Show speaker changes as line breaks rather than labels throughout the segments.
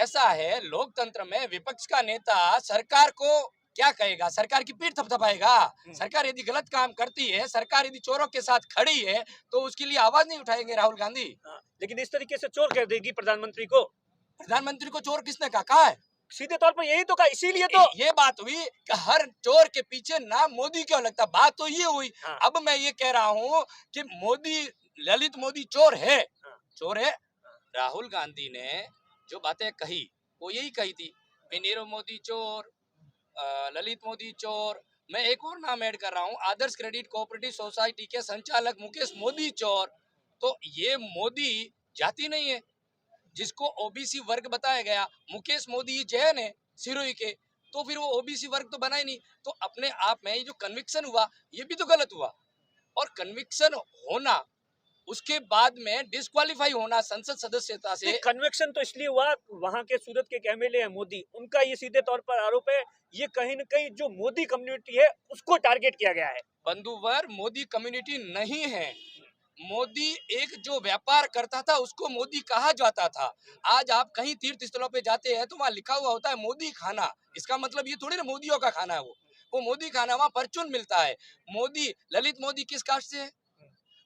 ऐसा है लोकतंत्र में विपक्ष का नेता सरकार को क्या कहेगा, सरकार की पीठ थपथपाएगा। सरकार यदि गलत काम करती है, सरकार यदि चोरों के साथ खड़ी है तो उसके लिए आवाज नहीं उठाएंगे राहुल गांधी।
लेकिन इस तरीके से चोर कह देगी प्रधानमंत्री को।
प्रधानमंत्री को चोर किसने कहा है?
सीधे तौर पर यही तो कहा, इसीलिए तो
ये बात हुई कि हर चोर के पीछे नाम मोदी क्यों लगता। बात तो ये हुई। अब मैं ये कह रहा हूँ कि मोदी, ललित मोदी चोर है। चोर है। राहुल गांधी ने जो बातें कही वो यही कही थी, नीरव मोदी चोर, ललित मोदी चोर। मैं एक और नाम ऐड कर रहा हूँ, आदर्श क्रेडिट कोऑपरेटिव सोसाइटी के संचालक मुकेश मोदी चोर। तो ये मोदी जाति नहीं है जिसको ओबीसी वर्ग बताया गया। मुकेश मोदी जैन है सिरोही के, तो फिर वो ओबीसी वर्ग तो बना ही नहीं। तो अपने आप में ये जो कन्विक्शन हुआ ये भी तो गलत हुआ। और कन्विक्शन होना, उसके बाद में डिस्क्वालीफाई होना संसद सदस्यता से।
कन्विक्शन तो इसलिए हुआ, वहां के सूरत के एमएलए है मोदी, उनका ये सीधे तौर पर आरोप है, ये कहीं न कहीं जो मोदी कम्युनिटी है उसको टारगेट किया गया है।
बंधुवर मोदी कम्युनिटी नहीं है। मोदी एक जो व्यापार करता था उसको मोदी कहा जाता था। आज आप कहीं तीर्थ स्थलों पे जाते हैं तो वहाँ लिखा हुआ होता है मोदी खाना। इसका मतलब ये थोड़ी ना मोदियों का खाना है वो मोदी खाना, वहाँ परचून मिलता है। मोदी, ललित मोदी किस कास्ट से है,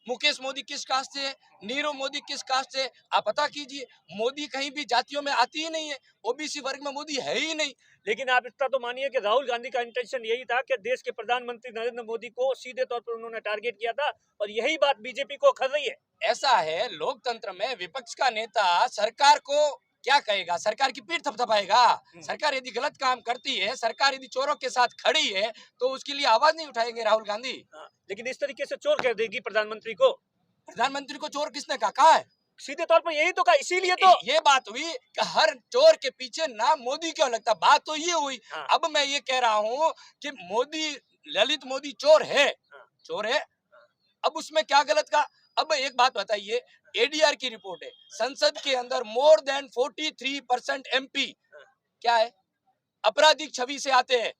मुकेश मोदी किस कास्ट से है, नीरव मोदी किस कास्ट से है, आप पता कीजिए। मोदी कहीं भी जातियों में आती ही नहीं है, ओबीसी वर्ग में मोदी है ही नहीं।
लेकिन आप इतना तो मानिए कि राहुल गांधी का इंटेंशन यही था कि देश के प्रधानमंत्री नरेंद्र मोदी को सीधे तौर पर उन्होंने टारगेट किया था, और यही बात बीजेपी को खल रही है।
ऐसा है लोकतंत्र में विपक्ष का नेता सरकार को क्या कहेगा, सरकार की पीठ थपथपाएगा। सरकार यदि गलत काम करती है, सरकार यदि चोरों के साथ खड़ी है तो उसके लिए आवाज नहीं उठाएंगे राहुल गांधी।
लेकिन इस तरीके से चोर कह देगी प्रधानमंत्री को।
प्रधानमंत्री को चोर किसने कहा है?
सीधे तौर पर यही तो कहा, इसीलिए तो
ये बात हुई कि हर चोर के पीछे नाम मोदी क्यों लगता। बात तो ये हुई। अब मैं ये कह रहा हूँ कि मोदी, ललित मोदी चोर है। चोर है। अब उसमें क्या गलत कहा? अब एक बात बताइए, एडीआर की रिपोर्ट है, संसद के अंदर मोर देन 43% एमपी क्या है, आपराधिक छवि से आते हैं।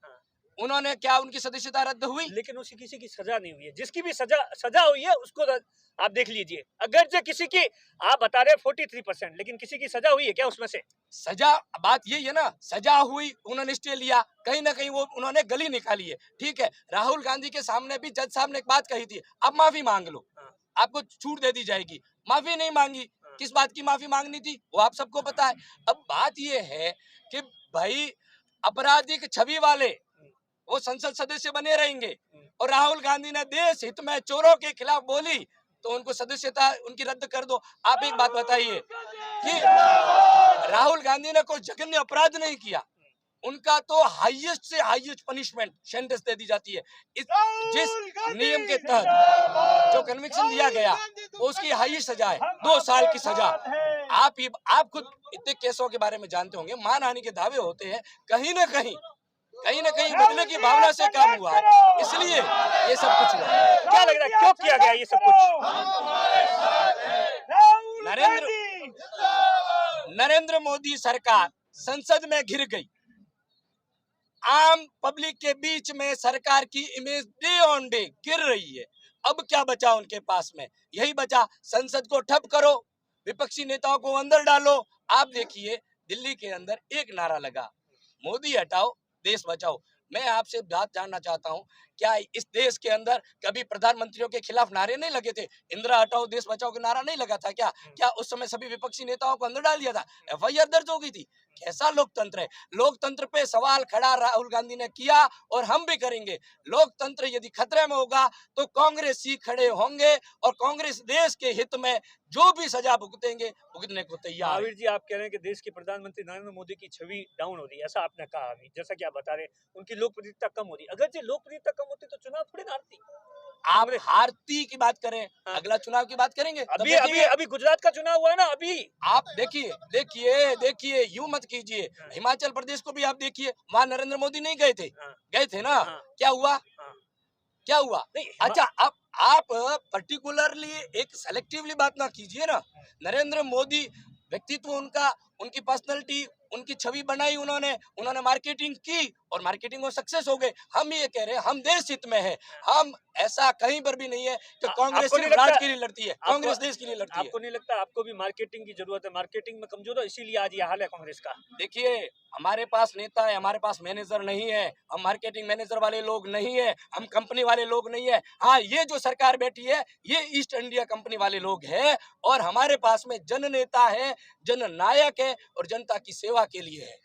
उन्होंने क्या, उनकी सदस्यता रद्द हुई?
लेकिन उसी किसी की सजा नहीं हुई है। जिसकी भी सजा हुई है उसको आप देख लीजिए। अगर जो किसी की, आप बता रहे 43%, लेकिन किसी की सजा हुई है क्या उसमें से?
सजा, बात यही है ना, सजा हुई, उन्होंने स्टे लिया, कहीं ना कहीं वो उन्होंने गली निकाली है। ठीक है, राहुल गांधी के सामने भी जज साहब ने एक बात कही थी, अब माफी मांग लो, आपको छूट दे दी जाएगी। माफी नहीं मांगी। किस बात की माफी मांगनी थी वो आप सबको पता है। अब बात ये है कि भाई आपराधिक छवि वाले वो संसद सदस्य बने रहेंगे, और राहुल गांधी ने देश हित में चोरों के खिलाफ बोली तो उनको सदस्यता उनकी रद्द कर दो। आप एक बात बताइए कि राहुल गांधी ने कोई जघन्य अपराध नहीं किया, उनका तो हाईएस्ट से हाईएस्ट पनिशमेंट सेंटेंस दे दी जाती है। जिस नियम के तहत जो कन्विक्शन दिया गया वो उसकी हाईएस्ट सजा है 2 साल की सजा। आप खुद इतने केसों के बारे में जानते होंगे, मानहानि के दावे होते हैं, कहीं ना कहीं बदले की भावना से काम हुआ है, इसलिए ये सब कुछ हुआ।
क्या लग रहा है क्यों किया गया ये सब कुछ?
नरेंद्र मोदी सरकार संसद में घिर गई, आम पब्लिक के बीच में सरकार की इमेज डे ऑन डे गिर रही है। अब क्या बचा उनके पास में? यही बचा, संसद को ठप करो, विपक्षी नेताओं को अंदर डालो। आप देखिए दिल्ली के अंदर एक नारा लगा, मोदी हटाओ देश बचाओ। मैं आपसे बात जानना चाहता हूं, क्या इस देश के अंदर कभी प्रधानमंत्रियों के खिलाफ नारे नहीं लगे थे? इंदिरा हटाओ देश बचाओ का नारा नहीं लगा था क्या? क्या उस समय सभी विपक्षी नेताओं को अंदर डाल दिया था? एफआईआर दर्ज हो गई थी। कैसा लोकतंत्र है? लोकतंत्र पे सवाल खड़ा राहुल गांधी ने किया और हम भी करेंगे। लोकतंत्र यदि खतरे में होगा तो कांग्रेस ही खड़े होंगे, और कांग्रेस देश के हित में जो भी सजा भुगतेंगे भुगतने को तैयार है।
महावीर जी, आप कह रहे हैं कि देश के प्रधानमंत्री नरेंद्र मोदी की छवि डाउन हो रही है, ऐसा आपने कहा अभी, जैसा कि आप बता रहे हैं उनकी लोकप्रियता कम हो रही है। अगर जो लोकप्रियता कम होती तो चुनाव थोड़ी ना हारती।
आप हारती की बात करें, अगला चुनाव की बात करेंगे।
अभी गुजरात का चुनाव हुआ है ना, अभी
आप देखिए यूं मत कीजिए। हिमाचल प्रदेश को भी आप देखिए, वहां नरेंद्र मोदी नहीं गए थे ना। क्या हुआ? अच्छा, आप पर्टिकुलरली एक सेलेक्टिवली बात ना कीजिए ना। नरेंद्र मोदी व्यक्तित्व उनका उनकी पर्सनैलिटी, उनकी छवि बनाई उन्होंने मार्केटिंग की और मार्केटिंग में सक्सेस हो गए। हम ये कह रहे हैं, हम देश हित में है। हम ऐसा कहीं पर भी नहीं है कि कांग्रेस
आपको नहीं
सिर्फ राज
लगता
के लिए लड़ती है,
आपको
कांग्रेस देश के लिए लड़ती है।
आपको नहीं लगता आपको भी मार्केटिंग की जरूरत है? मार्केटिंग में कमजोर हो इसीलिए आज ये हाल है कांग्रेस का।
देखिए, हमारे पास नेता है, हमारे पास मैनेजर नहीं है, हम मार्केटिंग मैनेजर वाले लोग नहीं है, हम कंपनी वाले लोग नहीं है। हाँ, ये जो सरकार बैठी है, ये ईस्ट इंडिया कंपनी वाले लोग हैं और हमारे पास में जन नेता है, जन नायक है और जनता की सेवा के लिए है।